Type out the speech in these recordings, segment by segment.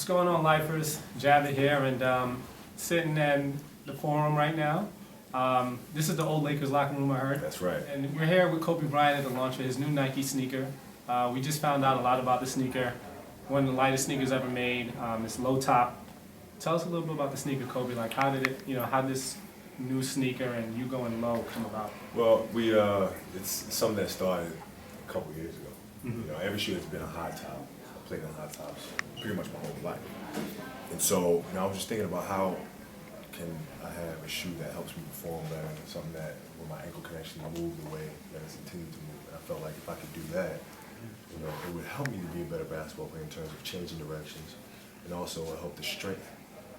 going on, lifers? Javid here, and sitting in the forum right now. This is the old Lakers locker room, I heard. That's right. And we're here with Kobe Bryant at the launch of his new Nike sneaker. We just found out a lot about the sneaker. One of the lightest sneakers ever made. It's low top. Tell us a little bit about the sneaker, Kobe. Like, how did it, how did this new sneaker and you going low come about? Well, it's something that started a couple years ago. Mm-hmm. Every shoe has been a hot top. I played on hot tops pretty much my whole life. And so, I was just thinking about how can I have a shoe that helps me perform better, something that where my ankle can actually move the way that it's intended to move. And I felt like if I could do that, it would help me to be a better basketball player in terms of changing directions, and also it help the strength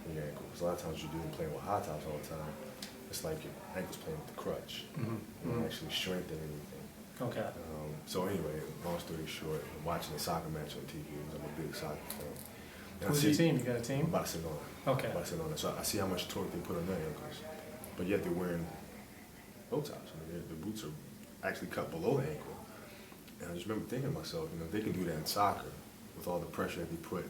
in your ankle. Because a lot of times you do playing with hot tops all the time, it's like your ankle's playing with the crutch. You don't actually strengthen anything. Okay. So anyway, long story short, I'm watching a soccer match on TV because I'm a big soccer fan. Who's your team? You got a team? Barcelona. Okay. Barcelona. So I see how much torque they put on their ankles, but yet they're wearing low tops. The boots are actually cut below the ankle. And I just remember thinking to myself, if they can do that in soccer with all the pressure that they put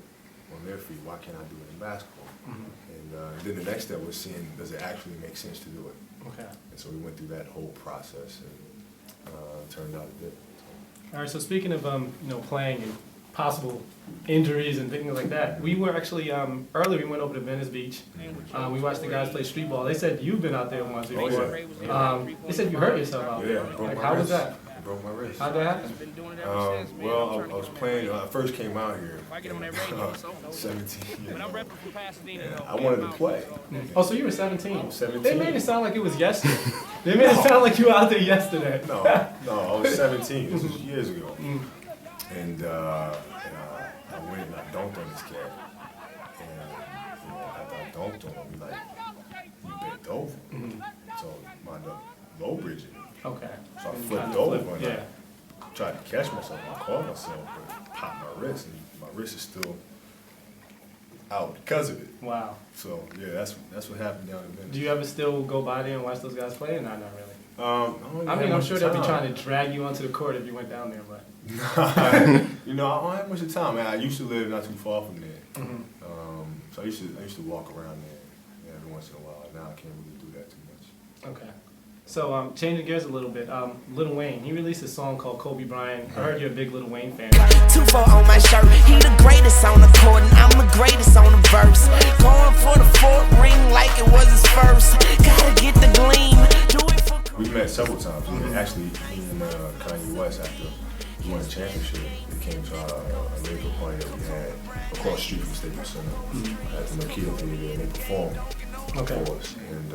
on their feet, why can't I do it in basketball? And then the next step was seeing, does it actually make sense to do it? Okay. And so we went through that whole process, and it turned out it did. All right. So speaking of playing and possible injuries and things like that, we were actually earlier. We went over to Venice Beach. We watched the guys play street ball. They said you've been out there once before. Oh, yeah. They said you hurt yourself out there. Like, how was that? I broke my wrist. How'd that happen? Well, I was playing. I first came out here. 17. I wanted to play. Oh, so you were 17? I was 17. They made it sound like it was yesterday. They made it sound like you were out there yesterday. No, I was 17. This was years ago. And I went and I dunked on this cat. And after I dunked on him, he bent over. So I wound up low bridging. Okay. So I flipped over and I tried to catch myself. I caught myself, but popped my wrist, and my wrist is still out because of it. Wow. So yeah, that's what happened down in Venice. Do you ever still go by there and watch those guys play? Not really. I'm sure they'll be trying to drag you onto the court if you went down there, but. I don't have much of time, man. I used to live not too far from there. So I used to walk around there every once in a while. Now I can't really do that too much. Okay. So changing gears a little bit, Lil Wayne, he released a song called Kobe Bryant. I heard you're a big Lil Wayne fan. 2-4 on my shirt, he the greatest on the court, and I'm the greatest on the verse. Going for the fourth ring like it was his first. Gotta get the gleam, do it for. We've met several times. Actually, me and Kanye West, after we won the championship, we came to a Laker party that we had across the street from Staples Center at the Makita Theater, and they performed for us. And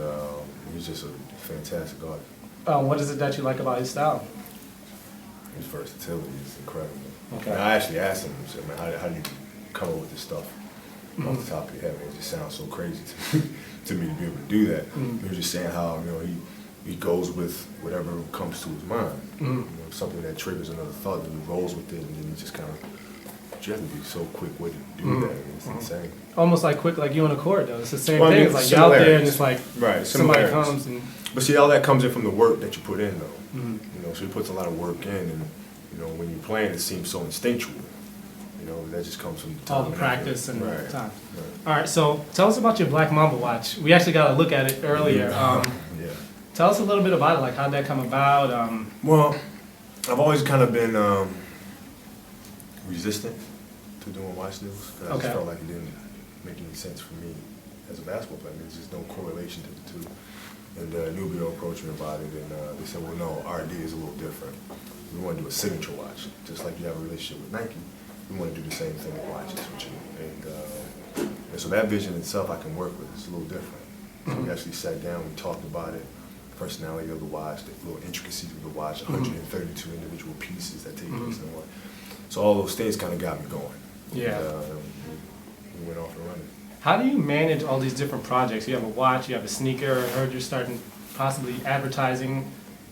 he's just a fantastic artist. What is it that you like about his style? His versatility is incredible. Okay. And I actually asked him, I said, man, how do you come up with this stuff off the top of your head? It just sounds so crazy to me to be able to do that. He was just saying how he goes with whatever comes to his mind. Something that triggers another thought, and he rolls with it, and then he just kind of. You have to be so quick-witted to do that. It's insane. Almost like quick, like you on the court, though. It's the same thing. It's like you're out there, and it's like somebody comes and. But see, all that comes in from the work that you put in, though. So he puts a lot of work in, and when you're playing, it seems so instinctual. That just comes from all the practice and time. Right. All right, so tell us about your Black Mamba watch. We actually got to look at it earlier. Tell us a little bit about it, like how'd that come about? Well, I've always kind of been resistant to doing watch deals because I just felt like it didn't make any sense for me as a basketball player. There's just no correlation to the two. And Nubeo approached me about it, and they said, well, no, our idea is a little different. We want to do a signature watch. Just like you have a relationship with Nike, we want to do the same thing with watches with you. And so that vision itself I can work with. It's a little different. So we actually sat down, we talked about it, the personality of the watch, the little intricacies of the watch, 132 individual pieces that take place in one. So all those things kind of got me going. Yeah. And, we went off and running. How do you manage all these different projects? You have a watch, you have a sneaker. I heard you're starting possibly advertising,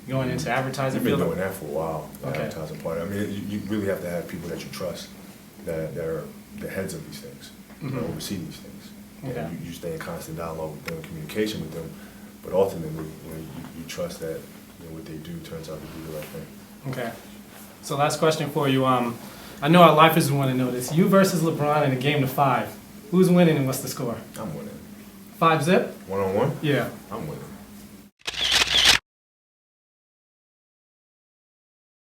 going into advertising. We've been doing that for a while, the Okay. advertising part. I mean, you really have to have people that you trust, that are the heads of these things, that oversee these things. Okay. And you stay in constant dialogue with them, communication with them, but ultimately, you trust that what they do turns out to be the right thing. Okay. So last question for you. I know our lifers want to know this. You versus LeBron in a game to 5. Who's winning and what's the score? I'm winning. 5-zip? 1-on-1? Yeah. I'm winning.